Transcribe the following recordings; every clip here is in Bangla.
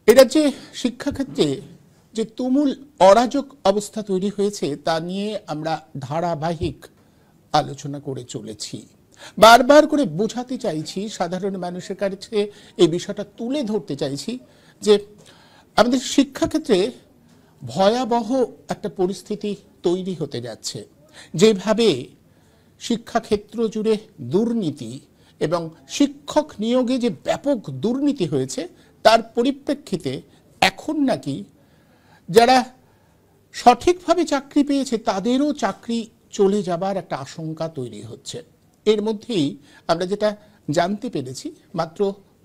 এটা যে শিক্ষাক্ষেত্রে যে তুমুল অরাজক অবস্থা তৈরি হয়েছে তা নিয়ে আমরা ধারাবাহিক আলোচনা করে চলেছি। বারবার করে বোঝাতে চাইছি, সাধারণ মানুষের কাছে এই বিষয়টা তুলে ধরতে চাইছি যে আমাদের শিক্ষাক্ষেত্রে ভয়াবহ একটা পরিস্থিতি তৈরি হতে যাচ্ছে। যেভাবে শিক্ষাক্ষেত্র জুড়ে দুর্নীতি এবং শিক্ষক নিয়োগে যে ব্যাপক দুর্নীতি হয়েছে তার পরিপ্রেক্ষিতে এখন নাকি যারা সঠিকভাবে চাকরি পেয়েছে তাদেরও চাকরি চলে যাবার একটা আশঙ্কা তৈরি হচ্ছে। এর মধ্যেই আমরা যেটা জানতে পেরেছি, মাত্র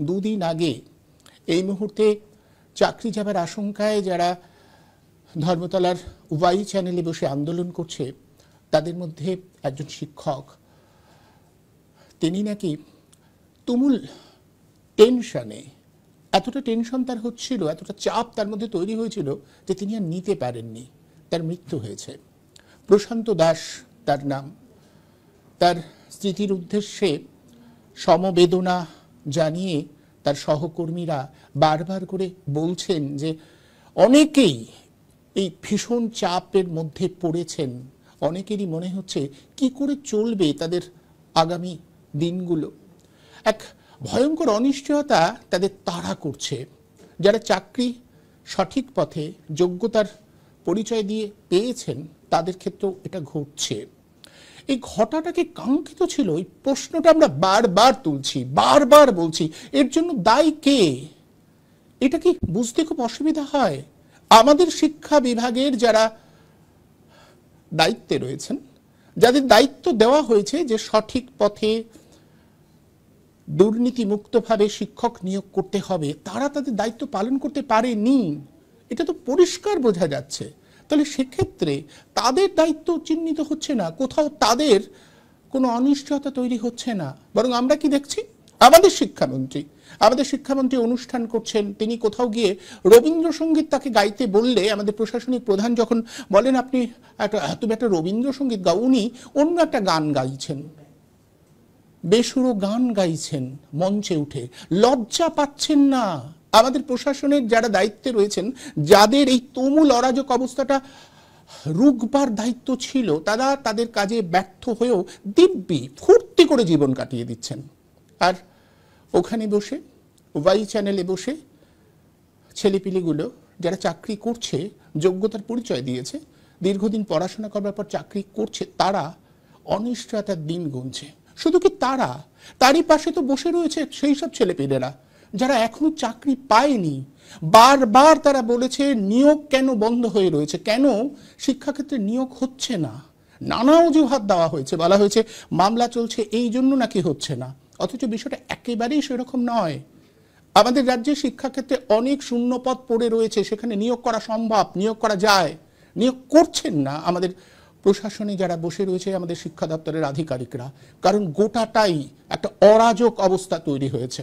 দুদিন আগে এই মুহূর্তে চাকরি যাবার আশঙ্কায় যারা ধর্মতলার ওয়াই চ্যানেলে বসে আন্দোলন করছে তাদের মধ্যে একজন শিক্ষক, তিনি নাকি তুমুল টেনশনে, এতটা টেনশন তার হচ্ছিল, এতটা চাপ তার মধ্যে তৈরি হয়েছিল যে তিনি আর নিতে পারেননি, তার মৃত্যু হয়েছে। প্রশান্ত দাস তার নাম। তার স্মৃতির উদ্দেশ্যে সমবেদনা জানিয়ে তার সহকর্মীরা বারবার করে বলছেন যে অনেকেই এই ভীষণ চাপের মধ্যে পড়েছেন, অনেকেরই মনে হচ্ছে কি করে চলবে তাদের আগামী দিনগুলো। এক ভয়ঙ্কর অনিশ্চয়তা তাদের তাড়া করছে। যারা চাকরি সঠিক পথে যোগ্যতার পরিচয় দিয়ে পেয়েছেন তাদের ক্ষেত্রেও এটা ঘটছে। এই ঘটাটা কি কাঙ্ক্ষিত ছিল? এই প্রশ্নটা আমরা বারবার তুলছি, বারবার বলছি। এর জন্য দায়ী কে? এটা কি বুঝতে খুব অসুবিধা হয়? আমাদের শিক্ষা বিভাগের যারা দায়িত্বে রয়েছেন, যাদের দায়িত্ব দেওয়া হয়েছে যে সঠিক পথে দুর্নীতিমুক্তভাবে শিক্ষক নিয়োগ করতে হবে, তারা তাদের দায়িত্ব পালন করতে পারেনি, এটা তো পরিষ্কার বোঝা যাচ্ছে। তাহলে সেক্ষেত্রে তাদের দায়িত্ব চিহ্নিত হচ্ছে না, কোথাও তাদের কোনো অনিশ্চয়তা তৈরি হচ্ছে না। বরং আমরা কি দেখছি, আমাদের শিক্ষামন্ত্রী অনুষ্ঠান করছেন, তিনি কোথাও গিয়ে রবীন্দ্রসঙ্গীত তাকে গাইতে বললে আমাদের প্রশাসনিক প্রধান যখন বলেন তুমি একটা রবীন্দ্রসঙ্গীত গাও, উনি অন্য একটা গান গাইছেন, বেসুরো গান গাইছেন মঞ্চে উঠে, লজ্জা পাচ্ছেন না। আমাদের প্রশাসনের যারা দায়িত্বে রয়েছেন, যাদের এই তুমুল অরাজক অবস্থাটা রুখবার দায়িত্ব ছিল, তারা তাদের কাজে ব্যর্থ হয়েও দিব্যি ফুর্তি করে জীবন কাটিয়ে দিচ্ছেন। আর ওখানে বসে ওয়াই চ্যানেলে বসে ছেলেপিলেগুলো যারা চাকরি করছে, যোগ্যতার পরিচয় দিয়েছে, দীর্ঘদিন পড়াশোনা করবার পর চাকরি করছে, তারা অনিশ্চয়তার দিন গুনছে। শুধু কি তারা, তারই পাশে তো বসে রয়েছে সেই সব ছেলেপেলেরা যারা এখনো চাকরি পায়নি। বারবার তারা বলেছে নিয়োগ কেন বন্ধ হয়ে রয়েছে, কেন শিক্ষাক্ষেত্রে নিয়োগ হচ্ছে না। নানা অজুহাত দেওয়া হয়েছে, বলা হয়েছে মামলা চলছে এই জন্য নাকি হচ্ছে না। অথচ বিষয়টা একেবারেই সেরকম নয়। আমাদের রাজ্যে শিক্ষাক্ষেত্রে অনেক শূন্যপদ পড়ে রয়েছে, সেখানে নিয়োগ করা সম্ভব, নিয়োগ করা যায়, নিয়োগ করছেন না আমাদের প্রশাসনে যারা বসে রয়েছে, আমাদের শিক্ষা দপ্তরের আধিকারিকরা। কারণ গোটাটাই একটা অরাজক অবস্থা তৈরি হয়েছে।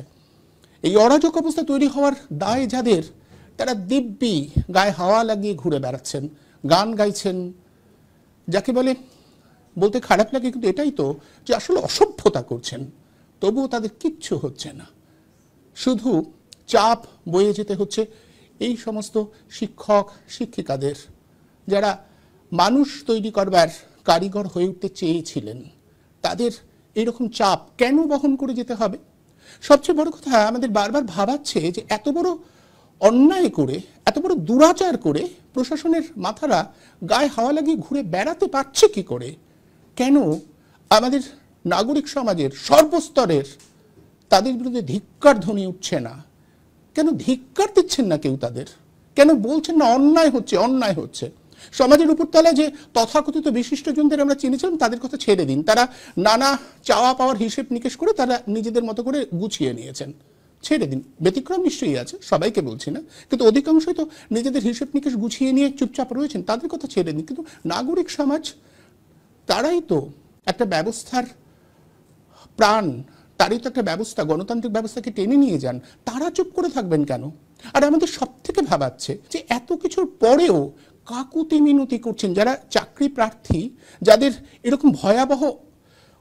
এই অরাজক অবস্থা তৈরি হওয়ার দায় যাদের, তারা দিব্যি গায়ে হাওয়া লাগিয়ে ঘুরে বেড়াচ্ছেন, গান গাইছেন, যাকে বলতে খারাপ লাগে, কিন্তু এটাই তো যে আসলে অসভ্যতা করছেন। তবুও তাদের কিচ্ছু হচ্ছে না, শুধু চাপ বয়ে যেতে হচ্ছে এই সমস্ত শিক্ষক শিক্ষিকাদের, যারা মানুষ তৈরি করবার কারিগর হয়ে উঠতে চেয়েছিলেন। তাদের এরকম চাপ কেন বহন করে যেতে হবে? সবচেয়ে বড় কথা, আমাদের বারবার ভাবাচ্ছে যে এত বড় অন্যায় করে, এত বড় দুরাচার করে প্রশাসনের মাথারা গায়ে হাওয়া লাগিয়ে ঘুরে বেড়াতে পারছে কি করে? কেন আমাদের নাগরিক সমাজের সর্বস্তরের তাদের বিরুদ্ধে ধিক্কার ধ্বনি উঠছে না? কেন ধিক্কার দিচ্ছেন না কেউ তাদের? কেন বলছেন না অন্যায় হচ্ছে, অন্যায় হচ্ছে? সমাজের উপরতলায় যে তথাকথিত বিশিষ্টজনদের আমরা চিনেছিলাম, তাদের কথা ছেড়ে দিন। তারা নানা চাওয়া পাওয়ার হিসেব নিকেশ করে তারা নিজেদের মতো করে গুছিয়ে নিয়েছেন, ছেড়ে দিন। ব্যতিক্রম নিশ্চয়ই আছে, সবাইকে বলছি না, কিন্তু অধিকাংশই তো নিজেদের হিসেব নিকেশ গুছিয়ে নিয়ে চুপচাপ রয়েছেন, তাদের কথা ছেড়ে দিন। কিন্তু নাগরিক সমাজ, তারাই তো একটা ব্যবস্থার প্রাণ, তারই তো একটা ব্যবস্থা, গণতান্ত্রিক ব্যবস্থাকে টেনে নিয়ে যান। তারা চুপ করে থাকবেন কেন? আর আমাদের সব থেকে ভাবাচ্ছে যে এত কিছুর পরেও কাকুতি মিনতি করছেন যারা চাকরি প্রার্থী, যাদের এরকম ভয়াবহ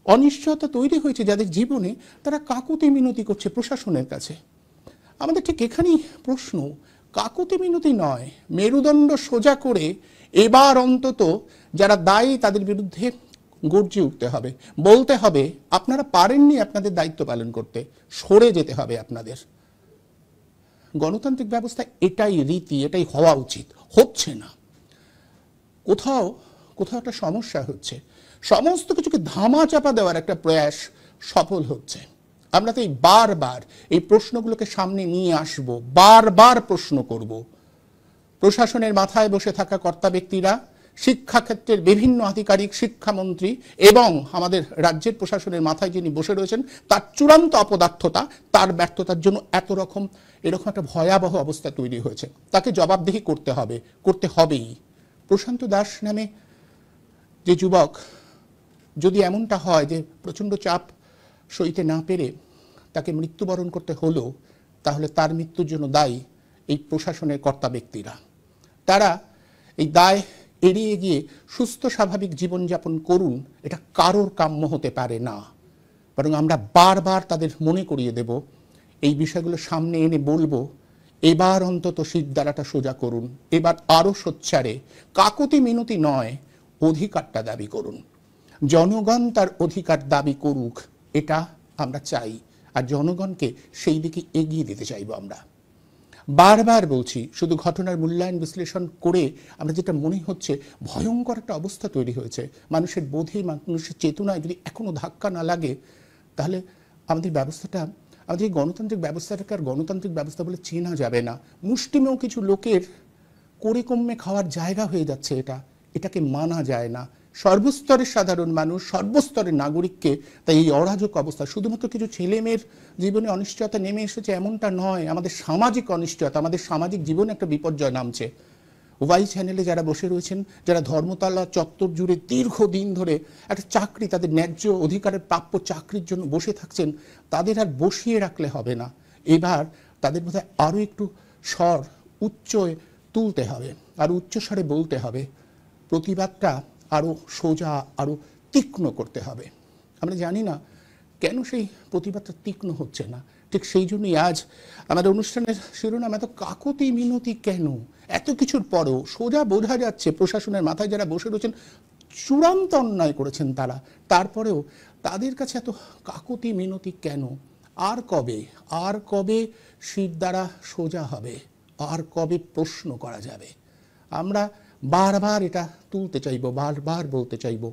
অনিশ্চয়তা তৈরি হয়েছে যাদের জীবনে, তারা কাকুতি মিনতি করছে প্রশাসনের কাছে। আমাদের ঠিক এখানেই প্রশ্ন, কাকুতি মিনতি নয়, মেরুদণ্ড সোজা করে এবার অন্তত যারা দায়ী তাদের বিরুদ্ধে গর্জে উঠতে হবে, বলতে হবে আপনারা পারেননি আপনাদের দায়িত্ব পালন করতে, সরে যেতে হবে আপনাদের। গণতান্ত্রিক ব্যবস্থা এটাই রীতি, এটাই হওয়া উচিত, হচ্ছে না। কোথাও কোথাও একটা সমস্যা হচ্ছে, সমস্ত কিছুকে ধামাচাপা দেওয়ার একটা প্রয়াস সফল হচ্ছে। আমরা তো এই বারবার এই প্রশ্নগুলোকে সামনে নিয়ে আসব, বারবার প্রশ্ন করব। প্রশাসনের মাথায় বসে থাকা কর্তা ব্যক্তিরা, শিক্ষাক্ষেত্রের বিভিন্ন আধিকারিক, শিক্ষামন্ত্রী এবং আমাদের রাজ্যের প্রশাসনের মাথায় যিনি বসে রয়েছেন, তার চূড়ান্ত অপদার্থতা, তার ব্যর্থতার জন্য এরকম একটা ভয়াবহ অবস্থা তৈরি হয়েছে। তাকে জবাবদিহি করতে হবে, করতে হবেই। প্রশান্ত দাস নামে যে যুবক, যদি এমনটা হয় যে প্রচণ্ড চাপ সইতে না পেরে তাকে মৃত্যুবরণ করতে হলো, তাহলে তার মৃত্যুর জন্য দায়ী এই প্রশাসনের কর্তা ব্যক্তিরা। তারা এই দায় এড়িয়ে গিয়ে সুস্থ স্বাভাবিক জীবনযাপন করুন, এটা কারোর কাম্য হতে পারে না। বরং আমরা বারবার তাদের মনে করিয়ে দেব, এই বিষয়গুলো সামনে এনে বলবো, এবার অন্তত শিরদাঁড়াটা সোজা করুন, এবার আরও সোচ্চারে, কাকুতি মিনতি নয়, অধিকারটা দাবি করুন। জনগণ তার অধিকার দাবি করুক, এটা আমরা চাই, আর জনগণকে সেই দিকে এগিয়ে দিতে চাইব আমরা। বারবার বলছি, শুধু ঘটনার মূল্যায়ন বিশ্লেষণ করে আমরা যেটা মনে হচ্ছে ভয়ঙ্কর একটা অবস্থা তৈরি হয়েছে, মানুষের বোধে, মানুষের চেতনায় যদি এখনো ধাক্কা না লাগে, তাহলে আমাদের ব্যবস্থাটা, আমাদের গণতান্ত্রিক ব্যবস্থাটাকে আর গণতান্ত্রিক ব্যবস্থা বলে চেনা যাবে না। মুষ্টিমেয় কিছু লোকের করে কমে খাওয়ার জায়গা হয়ে যাচ্ছে এটাকে মানা যায় না। সর্বস্তরের সাধারণ মানুষ, সর্বস্তরের নাগরিককে তাই এই অরাজক অবস্থা, শুধুমাত্র কিছু ছেলে মেয়ের জীবনে অনিশ্চয়তা নেমে এসেছে এমনটা নয়, আমাদের সামাজিক অনিশ্চয়তা, আমাদের সামাজিক জীবনে একটা বিপর্যয় নামছে। ওয়াই চ্যানেলে যারা বসে রয়েছেন, যারা ধর্মতলা চত্বর জুড়ে দীর্ঘদিন ধরে একটা চাকরি, তাদের ন্যায্য অধিকারের প্রাপ্য চাকরির জন্য বসে থাকছেন, তাদের আর বসিয়ে রাখলে হবে না। এবার তাদের বোধহয় আরও একটু স্বর উচ্চ তুলতে হবে, আর উচ্চস্বরে বলতে হবে, প্রতিবাদটা আরও সোজা, আরও তীক্ষ্ণ করতে হবে। আমরা জানি না কেন সেই প্রতিবাদটা তীক্ষ্ণ হচ্ছে না। ঠিক সেই জন্যই আজ আমাদের অনুষ্ঠানের শিরোনাম এত কাকুতি মিনতি কেন। এত কিছুর পরেও সোজা বোঝা যাচ্ছে প্রশাসনের মাথায় যারা বসে রয়েছেন চূড়ান্ত অন্যায় করেছেন তারা, তারপরেও তাদের কাছে এত কাকুতি মিনতি কেন? আর কবে শিরদাঁড়া সোজা হবে? আর কবে প্রশ্ন করা যাবে? আমরা বারবার এটা তুলতে চাইব, বারবার বলতে চাইব,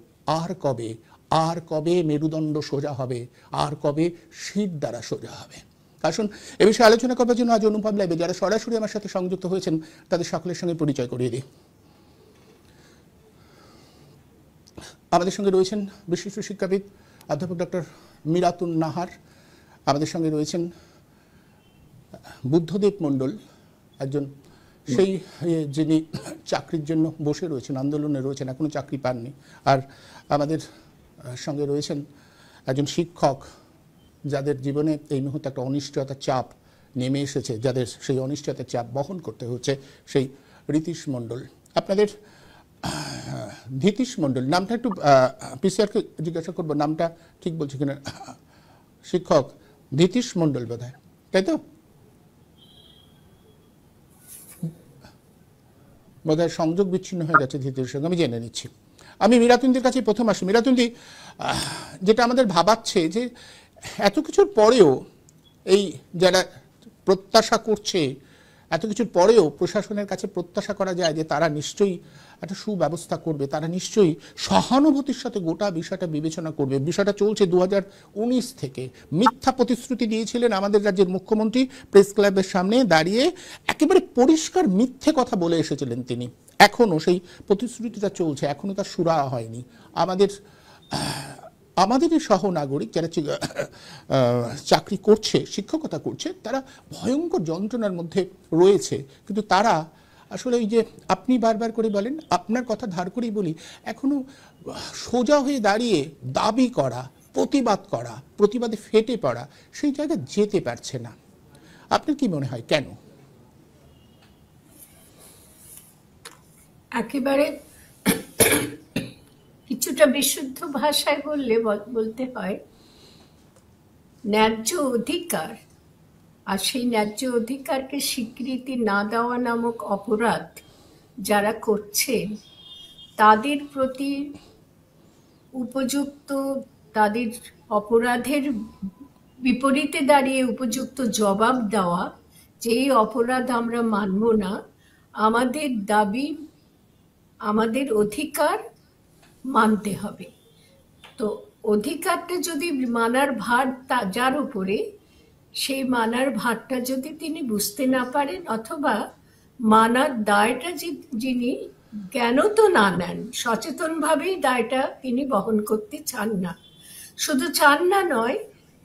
আর কবে মেরুদণ্ড সোজা হবে? আর কবে শিরদাঁড়া সোজা হবে? আসুন এ বিষয়ে আলোচনা করবার জন্য আজ অনুপম লাইভে যারা সরাসরি আমার সাথে সংযুক্ত হয়েছেন তাদের সকলের সঙ্গে পরিচয় করিয়ে দিই। আমাদের সঙ্গে রয়েছেন বিশিষ্ট শিক্ষাবিদ অধ্যাপক ডক্টর মিরাতুন নাহার, আমাদের সঙ্গে রয়েছেন বুদ্ধদেব মণ্ডল, একজন সেই যিনি চাকরির জন্য বসে রয়েছেন, আন্দোলনে রয়েছেন, এখনো চাকরি পাননি। আর আমাদের সঙ্গে রয়েছেন একজন শিক্ষক, যাদের জীবনে এই মুহূর্তে একটা অনিশ্চয়তার চাপ নেমে এসেছে, যাদের সেই অনিশ্চয়তার চাপ বহন করতে হচ্ছে, সেই রীতিশ মণ্ডল। আপনাদের ধীতিশ মণ্ডল নামটা একটু পিসিআরকে জিজ্ঞাসা করবো, নামটা ঠিক বলছি কিনা। শিক্ষক ধীতিশ মণ্ডল বোধহয়, তাই তো? বোধহয় সংযোগ বিচ্ছিন্ন হয়ে গেছে ধীতির সঙ্গে, আমি জেনে নিচ্ছি। আমি মিরাতুনদির কাছে প্রথম আসি। মিরাতুনদি, যেটা আমাদের ভাবাচ্ছে যে এত কিছুর পরেও এই যারা প্রত্যাশা করছে, এত কিছুর পরেও প্রশাসনের কাছে প্রত্যাশা করা যায় যে তারা নিশ্চয়ই একটা সুব্যবস্থা করবে, তারা নিশ্চয়ই সহানুভূতির সাথে গোটা বিষয়টা বিবেচনা করবে। বিষয়টা চলছে 2019 থেকে। মিথ্যা প্রতিশ্রুতি দিয়েছিলেন আমাদের রাজ্যের মুখ্যমন্ত্রী, প্রেস ক্লাবের সামনে দাঁড়িয়ে একেবারে পরিষ্কার মিথ্যে কথা বলে এসেছিলেন তিনি। এখনও সেই প্রতিশ্রুতিটা চলছে, এখনও তার সুরাহা হয়নি। আমাদের সহনাগরিক যারা চাকরি করছে, শিক্ষকতা করছে, তারা ভয়ঙ্কর যন্ত্রণার মধ্যে রয়েছে। কিন্তু তারা আসলে ওই যে আপনি বারবার করে বলেন, আপনার কথা ধার করেই বলি, এখনো সোজা হয়ে দাঁড়িয়ে দাবি করা, প্রতিবাদ করা, প্রতিবাদে ফেটে পড়া, সেই জায়গায় যেতে পারছে না। আপনার কি মনে হয় কেন? একেবারে কিছুটা বিশুদ্ধ ভাষায় বলতে হয়, ন্যায্য অধিকার আর সেই ন্যায্য অধিকারকে স্বীকৃতি না দেওয়া নামক অপরাধ যারা করছে তাদের প্রতি উপযুক্ত, তাদের অপরাধের বিপরীতে দাঁড়িয়ে উপযুক্ত জবাব দেওয়া, যে এই অপরাধ আমরা মানব না, আমাদের দাবি, আমাদের অধিকার মানতে হবে। তো অধিকারটা যদি মানার ভার যার উপরে, সেই মানার ভারটা যদি তিনি বুঝতে না পারেন, অথবা মানার দায়টা যিনি জ্ঞানত না নেন, সচেতনভাবেই দায়টা তিনি বহন করতে চান না, শুধু চান না নয়,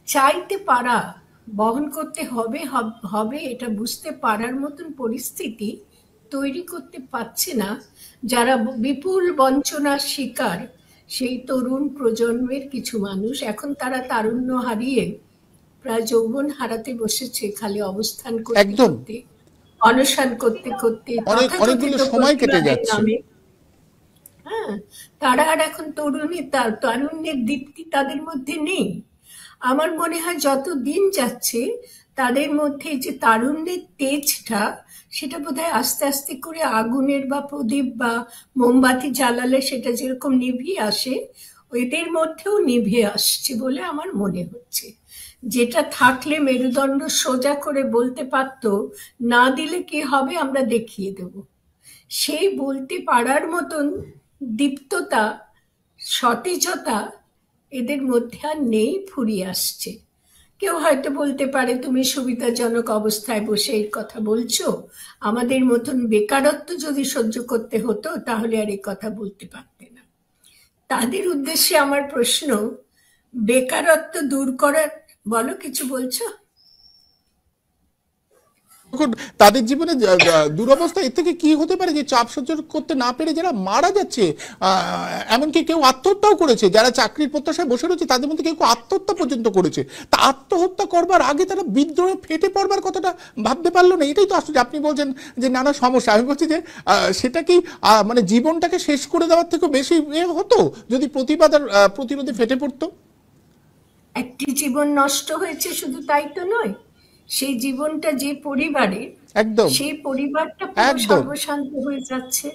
চাইতে পারা, বহন করতে হবে হবে এটা বুঝতে পারার মতন পরিস্থিতি তৈরি করতে পারছে না, যারা বিপুল বঞ্চনার শিকার সেই তরুণ প্রজন্মের কিছু মানুষ, এখন তারা তারুণ্য হারিয়ে প্রায় যৌবন হারাতে বসেছে, খালি অবস্থান করতে একদম করতে, অনশন করতে করতে, অনেকগুলো তথাকথিত সময় কেটে প্রতিবাদের যাচ্ছে। নামে। হ্যাঁ, তারা আর এখন তারুণ্যের দীপ্তি তাদের মধ্যে নেই। আমার মনে হয় যত দিন যাচ্ছে তাদের মধ্যে যে তারুণ্যের তেজটা, সেটা বোধহয় আস্তে আস্তে করে আগুনের বা প্রদীপ বা মোমবাতি জ্বালালে সেটা যেরকম নিভিয়ে আসে, এদের মধ্যেও নিভে আসছে বলে আমার মনে হচ্ছে। যেটা থাকলে মেরুদণ্ড সোজা করে বলতে পারতো, না দিলে কি হবে আমরা দেখিয়ে দেব, সেই বলতে পারার মতন দীপ্ততা, সতেজতা এদের মধ্যে আর নেই, ফুরিয়ে আসছে। কেউ হয়তো বলতে পারে, তুমি সুবিধাজনক অবস্থায় বসে এই কথা বলছো, আমাদের মতন বেকারত্ব যদি সহ্য করতে হতো তাহলে আর এই কথা বলতে পারতে না। তাদের উদ্দেশ্যে আমার প্রশ্ন, বেকারত্ব দূর করার, বলো কিছু বলছো? তখন তাদের জীবনে দুরবস্থা এর থেকে কি হতে পারে, যে চাপ সহ্য করতে না পেরে যারা মারা যাচ্ছে, এমনকি কেউ আত্মহত্যাও করেছে, যারা চাকরির প্রত্যাশায় বসে রয়েছে তাদের মধ্যে কেউ কেউ আত্মহত্যা পর্যন্ত করেছে। তা আত্মহত্যা করবার আগে তারা বিদ্রোহে ফেটে পড়বার কথাটা ভাবতে পারলো না, এটাই তো আসলে আপনি বলছেন যে নানা সমস্যা। আমি বলছি যে সেটা কি মানে জীবনটাকে শেষ করে দেওয়ার থেকে বেশি হতো যদি প্রতিবাদ আর প্রতিরোধে ফেটে পড়তো? একটি জীবন নষ্ট হয়েছে শুধু তাই তো নয়, সেই জীবনটা যে পরিবারে, একদম সেই পরিবারটা পুরো একদম সর্বশান্ত হয়ে যাচ্ছে।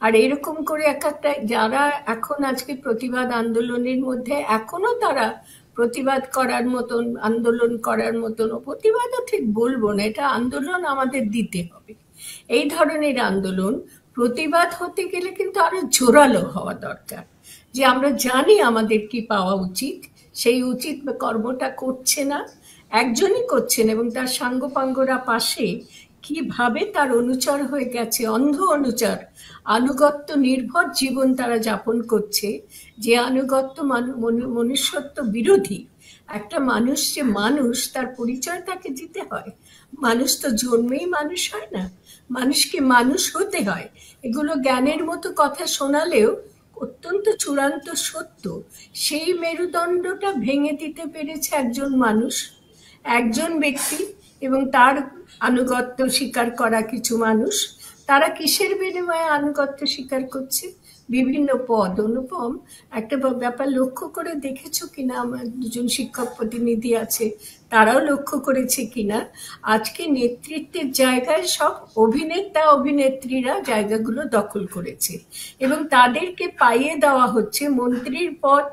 আর এরকম করে এক একটা, যারা এখন আজকে প্রতিবাদ আন্দোলনের মধ্যে, এখনো তারা প্রতিবাদ করার মতন, আন্দোলন করার মতন, প্রতিবাদও ঠিক বলবো না, এটা আন্দোলন আমাদের দিতে হবে। এই ধরনের আন্দোলন, প্রতিবাদ হতে গেলে কিন্তু আরো জোরালো হওয়া দরকার, যে আমরা জানি আমাদের কি পাওয়া উচিত, সেই উচিত কর্মটা করছে না, একজনই করছেন এবং তার সাঙ্গপাঙ্গরা পাশে কিভাবে তার অনুচর হয়ে গেছে, অন্ধ অনুচর, আনুগত্য নির্ভর জীবন তারা যাপন করছে, যে আনুগত্য মনুষ্যত্ব বিরোধী। একটা মানুষ যে মানুষ, তার পরিচয় তাকে দিতে হয়। মানুষ তো জন্মেই মানুষ হয় না, মানুষকে মানুষ হতে হয়। এগুলো জ্ঞানের মতো কথা শোনালেও অত্যন্ত চূড়ান্ত সত্য। সেই মেরুদণ্ডটা ভেঙে দিতে পেরেছে একজন মানুষ, একজন ব্যক্তি, এবং তার আনুগত্য স্বীকার করা কিছু মানুষ। তারা কিসের বিনিময়ে আনুগত্য স্বীকার করছে? বিভিন্ন পদ। অনুপম, একটা ব্যাপার লক্ষ্য করে দেখেছো কিনা, আমার দুজন শিক্ষক প্রতিনিধি আছে, তারাও লক্ষ্য করেছে কিনা, আজকে নেতৃত্বের জায়গায় সব অভিনেতা অভিনেত্রীরা জায়গাগুলো দখল করেছে, এবং তাদেরকে পাইয়ে দেওয়া হচ্ছে মন্ত্রীর পদ,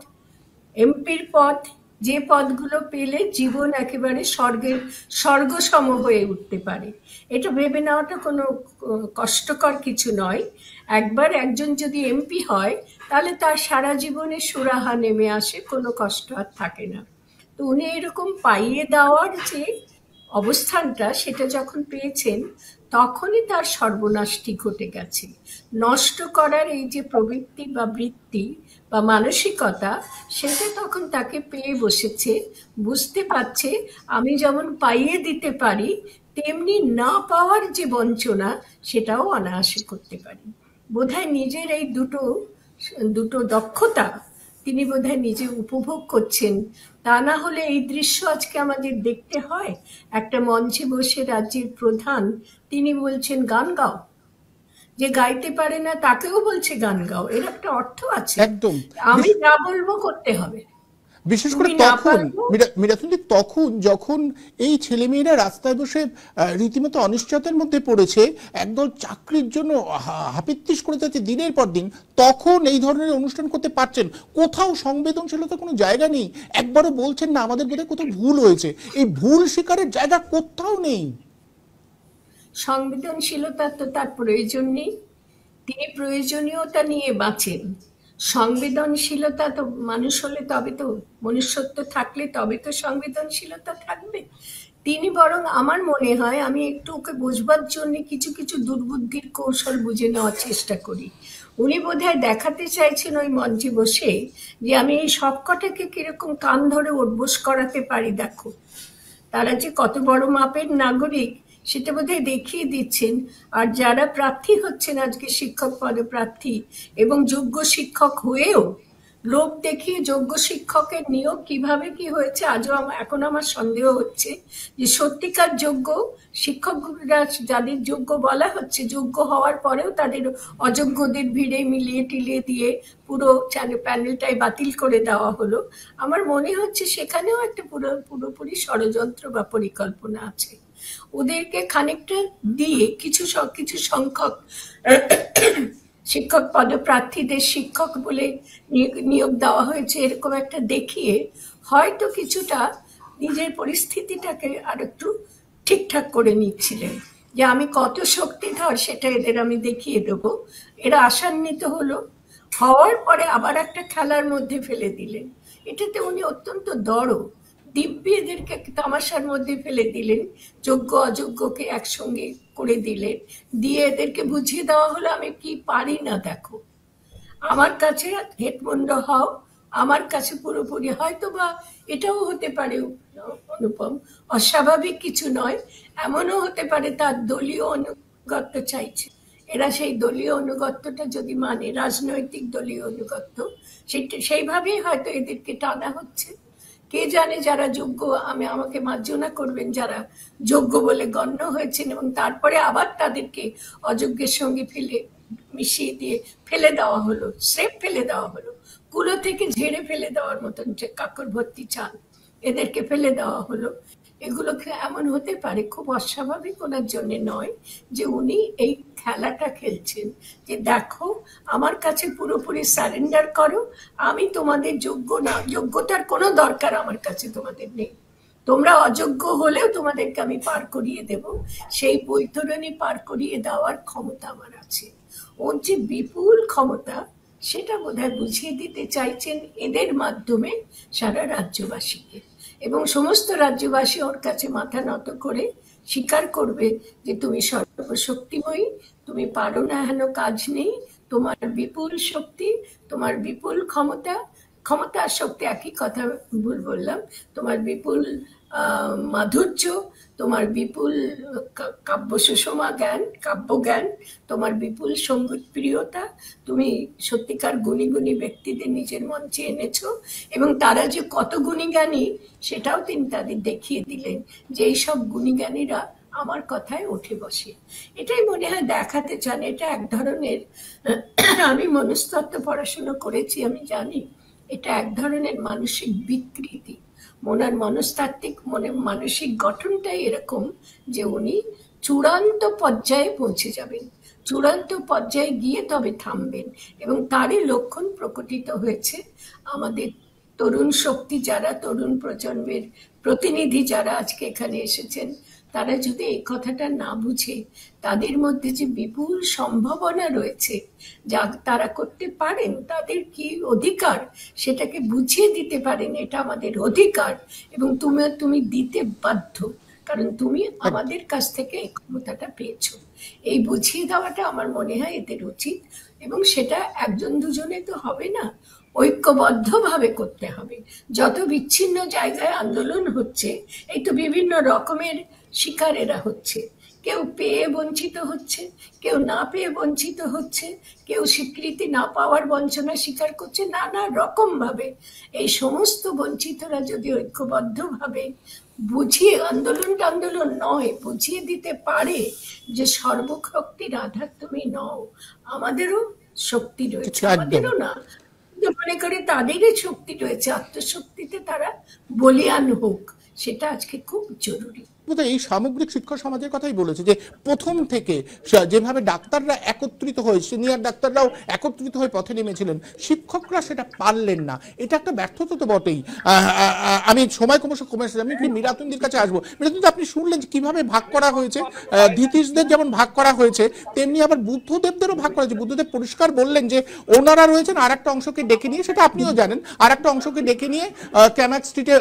এমপির পদ, যে পদগুলো পেলে জীবন একেবারে স্বর্গসম হয়ে উঠতে পারে। এটা ভেবে নেওয়াটা কোনো কষ্টকর কিছু নয়। একবার একজন যদি এমপি হয়, তাহলে তার সারা জীবনে সুরাহা নেমে আসে, কোনো কষ্ট আর থাকে না। তো উনি এরকম পাইয়ে দেওয়ার যে অবস্থানটা, সেটা যখন পেয়েছেন, তখনই তার সর্বনাশটি ঘটে গেছে। নষ্ট করার এই যে প্রবৃত্তি বা বৃত্তি বা মানসিকতা, সেটা তখন তাকে পেয়ে বসেছে, বুঝতে পারছে আমি যেমন পাইয়ে দিতে পারি, তেমনি না পাওয়ার যে বঞ্চনা, সেটাও অনায়াসে করতে পারি। বোধহয় নিজের এই দুটো দুটো দক্ষতা তিনি বোধহয় নিজে উপভোগ করছেন। তা না হলে এই দৃশ্য আজকে আমাদের দেখতে হয়, একটা মঞ্চে বসে রাজ্যের প্রধান, তিনি বলছেন গান গাও, যে গাইতে পারে না তাকেও বলছে গান গাও। এর একটা অর্থ আছে, একদম আমি যা বলবো করতে হবে। বিশেষ করে তুমি না তখন পারবো। মিরাতুল্লি, তখন যখন এই ছেলেমেয়েরা রাস্তায় বসে রীতিমতো অনিশ্চয়তার মধ্যে পড়েছে, একদল চাকরির জন্য হাপিত্তিশ করে যাচ্ছে দিনের পর দিন, তখন এই ধরনের অনুষ্ঠান করতে পারছেন। কোথাও সংবেদনশীলতা কোনো জায়গা নেই, একবারও বলছেন না আমাদের বোধহয় কোথাও ভুল হয়েছে। এই ভুল স্বীকারের জায়গা কোথাও নেই। সংবেদনশীলতা তো তার প্রয়োজন নেই, তিনি প্রয়োজনীয়তা নিয়ে বাঁচেন। সংবেদনশীলতা তো মানুষ হলে তবে তো, মনুষ্যত্ব থাকলে তবে তো সংবেদনশীলতা থাকবে। তিনি বরং আমার মনে হয়, আমি একটু ওকে বোঝবার জন্য কিছু কিছু দুর্বুদ্ধির কৌশল বুঝে নেওয়ার চেষ্টা করি। উনি বোধহয় দেখাতে চাইছেন ওই মঞ্চে বসে যে আমি এই সবকটাকে কিরকম কান ধরে উঠবোস করাতে পারি, দেখো তারা যে কত বড় মাপের নাগরিক সেটা বোধহয় দেখিয়ে দিচ্ছেন। আর যারা প্রার্থী হচ্ছেন আজকে শিক্ষক পদপ্রার্থী, এবং যোগ্য শিক্ষক হয়েও লোক দেখিয়ে যোগ্য শিক্ষকের নিয়োগ কিভাবে কি হয়েছে আজও এখন আমার সন্দেহ হচ্ছে যে সত্যিকার যোগ্য শিক্ষকরা যাদের যোগ্য বলা হচ্ছে, যোগ্য হওয়ার পরেও তাদের অযোগ্যদের ভিড়ে মিলিয়ে টিলিয়ে দিয়ে পুরো প্যানেলটাই বাতিল করে দেওয়া হলো। আমার মনে হচ্ছে সেখানেও একটা পুরোপুরি ষড়যন্ত্র বা পরিকল্পনা আছে। ওদেরকে খানিকটা দিয়ে কিছু সংখ্যক শিক্ষক পদপ্রার্থীদের শিক্ষক বলে নিয়োগ দেওয়া হয়েছে এরকম একটা দেখিয়ে হয়তো কিছুটা নিজের পরিস্থিতিটাকে আর একটু ঠিকঠাক করে নিচ্ছিলেন যে আমি কত শক্তিধর সেটা এদের আমি দেখিয়ে দেবো। এরা আশান্বিত হলো, হওয়ার পরে আবার একটা খেলার মধ্যে ফেলে দিলেন। এটাতে উনি অত্যন্ত দড় দিব্যি এদেরকে তামাশার মধ্যে ফেলে দিলেন, যোগ্য অযোগ্যকে একসঙ্গে করে দিলেন, দিয়ে এদেরকে বুঝিয়ে দেওয়া হলো আমি কি পারি না, দেখো আমার কাছে হেডমন্ড হও, আমার কাছে পুরোপুরি। হয়তো বা এটাও হতে পারে অনুপম, অস্বাভাবিক কিছু নয়, এমনও হতে পারে তার দলীয় অনুগত্য চাইছে। এরা সেই দলীয় অনুগত্যটা যদি মানে, রাজনৈতিক দলীয় অনুগত্য, সেইভাবেই হয়তো এদেরকে টানা হচ্ছে। কে জানে যারা যোগ্য, আমাকে মার্জনা করবেন, যারা যোগ্য বলে গণ্য হয়েছেন এবং তারপরে আবার তাদেরকে অযোগ্যের সঙ্গে মিশিয়ে দিয়ে ফেলে দেওয়া হলো, স্রেফ ফেলে দেওয়া হলো, কুলো থেকে ঝেড়ে ফেলে দেওয়ার মতন, যে কাকর ভর্তি চাল এদেরকে ফেলে দেওয়া হলো। এগুলো এমন হতে পারে, খুব অস্বাভাবিক ওনার জন্য নয় যে উনি এই খেলাটা খেলছেন যে দেখো আমার কাছে পুরোপুরি সারেন্ডার করো, আমি তোমাদের যোগ্য না, যোগ্যতার কোনো দরকার আমার কাছে তোমাদের নেই, তোমরা অযোগ্য হলেও তোমাদেরকে আমি পার করিয়ে দেব, সেই বৈতরণী পার করিয়ে দেওয়ার ক্ষমতা আমার আছে। ওর যে বিপুল ক্ষমতা সেটা বোধহয় বুঝিয়ে দিতে চাইছেন এদের মাধ্যমে সারা রাজ্যবাসীকে, এবং সমস্ত রাজ্যবাসী ওর কাছে মাথা নত করে স্বীকার করবে যে তুমি সর্বশক্তিময়ী, তুমি পারো না হেন কাজ নেই, তোমার বিপুল শক্তি, তোমার বিপুল ক্ষমতা, ক্ষমতা আর শক্তি একই কথা, ভুল বললাম, তোমার বিপুল মাধুর্য, তোমার বিপুল কাব্য সুষমা জ্ঞান, কাব্য জ্ঞান, তোমার বিপুল সঙ্গীত প্রিয়তা, তুমি সত্যিকার গুণী গুণী ব্যক্তিদের নিজের মঞ্চে এনেছো, এবং তারা যে কত গুণী জ্ঞানী সেটাও তিনি তাদের দেখিয়ে দিলেন যে এইসব গুণী জ্ঞানীরা আমার কথায় উঠে বসে। এটাই মনে হয় দেখাতে চান। এটা এক ধরনের, আমি মনস্তত্ত্ব পড়াশোনা করেছি, আমি জানি এটা এক ধরনের মানসিক বিকৃতি। ওনার মনস্তাত্ত্বিক মানসিক গঠনটাই এরকম যে উনি চূড়ান্ত পর্যায়ে পৌঁছে যাবেন, চূড়ান্ত পর্যায়ে গিয়ে তবে থামবেন, এবং তারই লক্ষণ প্রকটিত হয়েছে। আমাদের তরুণ শক্তি যারা, তরুণ প্রজন্মের প্রতিনিধি যারা আজকে এখানে এসেছেন, তারা যদি এই কথাটা না বুঝে তাদের মধ্যে যে বিপুল সম্ভাবনা রয়েছে, যা তারা করতে পারেন, তাদের কি অধিকার সেটাকে বুঝিয়ে দিতে পারেন, এটা আমাদের অধিকার এবং তুমি দিতে বাধ্য, কারণ তুমি আমাদের কাছ থেকে এই ক্ষমতাটা পেয়েছো। এই বুঝিয়ে দেওয়াটা আমার মনে হয় এদের উচিত, এবং সেটা একজন দুজনে তো হবে না, ঐক্যবদ্ধভাবে করতে হবে। যত বিচ্ছিন্ন জায়গায় আন্দোলন হচ্ছে, এই তো বিভিন্ন রকমের শিকার এরা হচ্ছে, কেউ পেয়ে বঞ্চিত হচ্ছে, কেউ না পেয়ে বঞ্চিত হচ্ছে, কেউ স্বীকৃতি না পাওয়ার বঞ্চনা স্বীকার করছে, নানা রকম ভাবে। এই সমস্ত বঞ্চিতরা যদি ঐক্যবদ্ধভাবে বুঝিয়ে, আন্দোলন নয়, বুঝিয়ে দিতে পারে যে সর্বশক্তির আধার তুমি নও, আমাদেরও শক্তি রয়েছে, আমাদেরও না তো মনে করি তাদেরই শক্তি রয়েছে, আত্মশক্তিতে তারা বলিয়ান হোক, সেটা আজকে খুব জরুরি। এই সামগ্রিক শিক্ষা সমাজের কথাই বলেছে যে প্রথম থেকে যেভাবে ডাক্তাররা একত্রিত হয়ে, সিনিয়র ডাক্তাররাও একত্রিত হয়ে পথে নেমেছিলেন, শিক্ষকরা সেটা পারলেন না। এটা একটা ব্যর্থতা তো বটেই। আমি সময় ক্রমশ কমে এসেছি, আমি একটু মীরাতুন্দির কাছে আসবো। মীরাতুন্দি, আপনি শুনলেন যে কিভাবে ভাগ করা হয়েছে, ধীতিশদের যেমন ভাগ করা হয়েছে তেমনি আবার বুদ্ধদেবদেরও ভাগ করা হয়েছে। বুদ্ধদেব পরিষ্কার বললেন যে ওনারা রয়েছেন আর একটা অংশকে ডেকে নিয়ে, সেটা আপনিও জানেন, আর একটা অংশকে ডেকে নিয়ে ক্যামাক স্ট্রিটে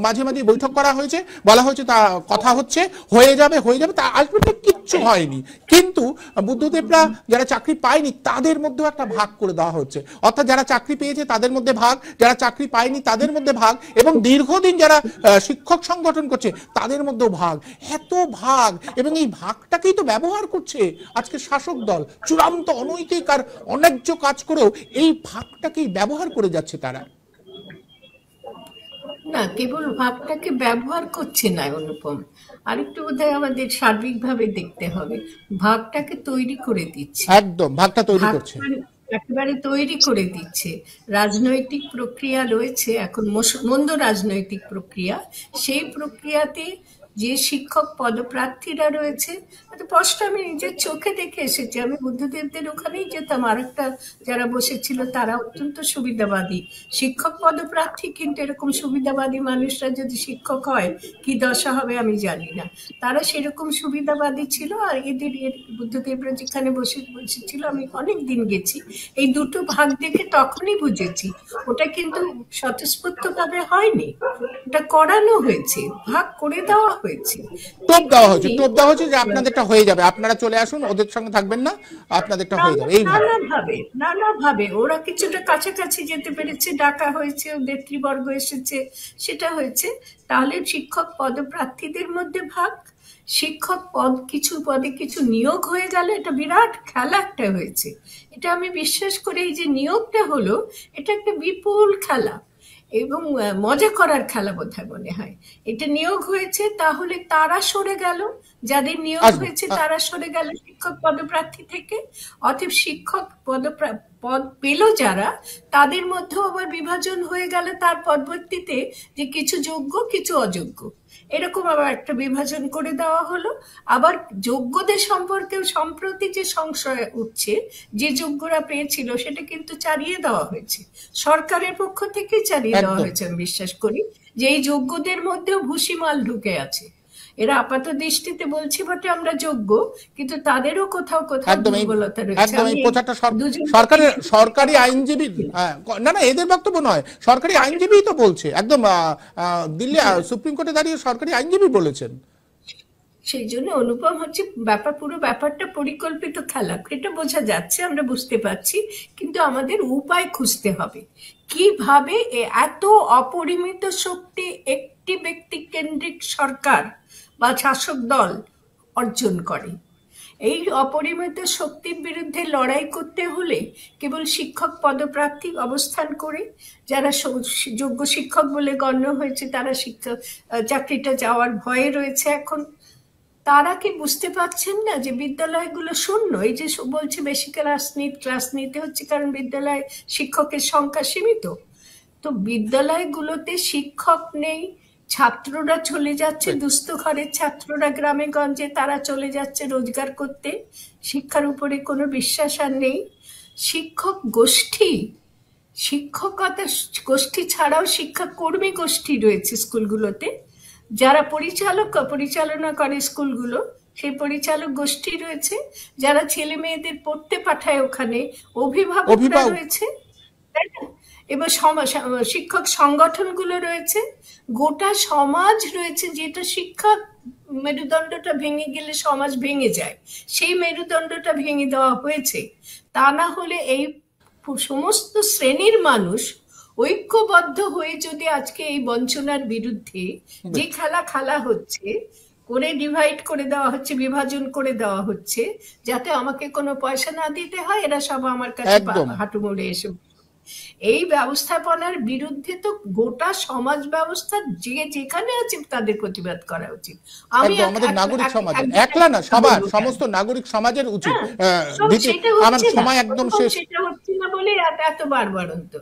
মাঝে মাঝে বৈঠক করা হয়েছে, বলা হয়েছে তা কথা হচ্ছে, হয়ে যাবে তা আলটিমেটলি কিচ্ছু হয়নি। কিন্তু বুদ্ধদেবরা যারা চাকরি পায়নি তাদের মধ্যেও একটা ভাগ করে দেওয়া হচ্ছে, অর্থাৎ যারা চাকরি পেয়েছে তাদের মধ্যে ভাগ, যারা চাকরি পায়নি তাদের মধ্যে ভাগ, এবং দীর্ঘদিন যারা শিক্ষক সংগঠন করছে তাদের মধ্যেও ভাগ। এত ভাগ, এবং এই ভাগটাকেই তো ব্যবহার করছে আজকে শাসক দল। চূড়ান্ত অনৈতিক আর অন্যায্য কাজ করেও এই ভাগটাকেই ব্যবহার করে যাচ্ছে তারা। না, কেবল ভাবটাকে ব্যবহার করছে না অনুপম, আরেকটু বোধহয় আমাদের সার্বিকভাবে দেখতে হবে, ভাগটাকে তৈরি করে দিচ্ছে। একদম ভাগটা তৈরি করছে, একেবারে তৈরি করে দিচ্ছে। রাজনৈতিক প্রক্রিয়া রয়েছে এখন, মন্দ রাজনৈতিক প্রক্রিয়া, সেই প্রক্রিয়াতে যে শিক্ষক পদপ্রার্থীরা রয়েছে, স্পষ্ট আমি নিজের চোখে দেখে এসেছি। আমি বুদ্ধদেবদের ওখানেই যেতাম, আর একটা যারা বসেছিল তারা অত্যন্ত সুবিধাবাদী শিক্ষক পদপ্রার্থী, কিন্তু এরকম সুবিধাবাদী মানুষরা যদি শিক্ষক হয় কি দশা হবে আমি জানি না। তারা সেরকম সুবিধাবাদী ছিল। আর এদের বুদ্ধদেবরা যেখানে বসেছিল, আমি অনেক দিন গেছি, এই দুটো ভাগ দেখে তখনই বুঝেছি ওটা কিন্তু স্বতঃস্ফূর্তভাবে হয়নি, ওটা করানো হয়েছে, ভাগ করে দেওয়া হয়েছে, টোপ দেওয়া হয়েছে যে আপনাদেরটা হয়ে যাবে, আপনারা চলে আসুন, ওদের সঙ্গে থাকবেন না, আপনাদেরটা হয়ে যাবে। এই নানাভাবে ওরা কিছুটা কাছাকাছি যেতে পেরেছে, ডাকা হয়েছে, নেতৃবর্গ এসেছে, সেটা হয়েছে। তাহলে শিক্ষক পদপ্রার্থীদের মধ্যে ভাগ, শিক্ষক কিছু পদে কিছু নিয়োগ হয়ে গেল, এটা বিরাট খেলা একটা হয়েছে। এটা আমি বিশ্বাস করি, এই যে নিয়োগটা হলো এটা একটা বিপুল খেলা এবং মজা করার খেলা বোধহয় মনে হয়। এটা নিয়োগ হয়েছে, তাহলে তারা সরে গেল, যাদের নিয়োগ হয়েছে তারা সরে গেল শিক্ষক পদপ্রার্থী থেকে। অতএব শিক্ষক পদ পেল যারা, তাদের মধ্যেও আবার বিভাজন হয়ে গেল তার পরবর্তীতে, যে কিছু যোগ্য কিছু অযোগ্য, এরকম আবার একটা বিভাজন করে দেওয়া হলো। আবার যোগ্যদের সম্পর্কেও সম্প্রতি যে সংশয় উঠছে, যে যোগ্যরা পেয়েছিল সেটা কিন্তু চালিয়ে দেওয়া হয়েছে, সরকারের পক্ষ থেকে চালিয়ে দেওয়া হয়েছে। আমি বিশ্বাস করি যে এই যোগ্যদের মধ্যেও ভুসিমাল ঢুকে আছে। এরা আপাত দৃষ্টিতে বলছি বটে আমরা যোগ্য, কিন্তু তাদেরও কোথাও দুর্বলতা রয়েছে। সরকারি আইনজীবী, না এদের বক্তব্য নয়, সরকারি আইনজীবী তো বলছে, একদম দিল্লি সুপ্রিম কোর্টে দাঁড়িয়ে সরকারি আইনজীবী বলেছেন। সেই জন্য অনুপম হচ্ছে পুরো ব্যাপারটা পরিকল্পিত খেলা, এটা বোঝা যাচ্ছে, আমরা বুঝতে পারছি, কিন্তু আমাদের উপায় খুঁজতে হবে কিভাবে এত অপরিমিত শক্তি একটি ব্যক্তি কেন্দ্রিক সরকার বা শাসক দল অর্জন করে। এই অপরিমিত শক্তির বিরুদ্ধে লড়াই করতে হলে কেবল শিক্ষক পদপ্রার্থী অবস্থান করে, যারা যোগ্য শিক্ষক বলে গণ্য হয়েছে, তারা চাকরিটা যাওয়ার ভয়ে রয়েছে এখন, তারা কি বুঝতে পারছেন না যে বিদ্যালয়গুলো শূন্য? এই যে বলছে বেশি ক্লাস নিতে হচ্ছে কারণ বিদ্যালয়ে শিক্ষকের সংখ্যা সীমিত। তো বিদ্যালয়গুলোতে শিক্ষক নেই, ছাত্ররা চলে যাচ্ছে, দুস্থ ঘরের ছাত্ররা গ্রামে গঞ্জে তারা চলে যাচ্ছে রোজগার করতে, শিক্ষার উপরে কোনো বিশ্বাস আর নেই। শিক্ষকতা গোষ্ঠী ছাড়াও শিক্ষাকর্মী গোষ্ঠী রয়েছে স্কুলগুলোতে, যারা পরিচালনা করে স্কুলগুলো, সেই পরিচালক গোষ্ঠী রয়েছে, যারা ছেলে মেয়েদের পড়তে পাঠায় ওখানে অভিভাবকরা রয়েছে, তাই না? এবার শিক্ষক সংগঠনগুলো রয়েছে, গোটা সমাজ রয়েছে, যেটা শিক্ষা মেরুদণ্ডটা ভেঙে গেলে সমাজ ভেঙে যায়, সেই মেরুদণ্ডটা ভেঙে দেওয়া হয়েছে। তা না হলে এই সমস্ত শ্রেণীর মানুষ ঐক্যবদ্ধ হয়ে যদি আজকে এই বঞ্চনার বিরুদ্ধে যে খেলা হচ্ছে, করে ডিভাইড করে দেওয়া হচ্ছে, বিভাজন করে দেওয়া হচ্ছে, যাতে আমাকে কোনো পয়সা না দিতে হয়, এরা সব আমার কাছে হাঁটু মুড়ে এসে, এই ব্যবস্থাপনার বিরুদ্ধে তো গোটা সমাজ ব্যবস্থা যেখানে আছে তাদের প্রতিবাদ করা উচিত। আমাদের নাগরিক সমাজের, একলা না, সবার, সমস্ত নাগরিক সমাজের উচিত। আমার সময় একদম শেষ। সেটা হচ্ছে না বলে এত এত বাড়বাড়ন্ত।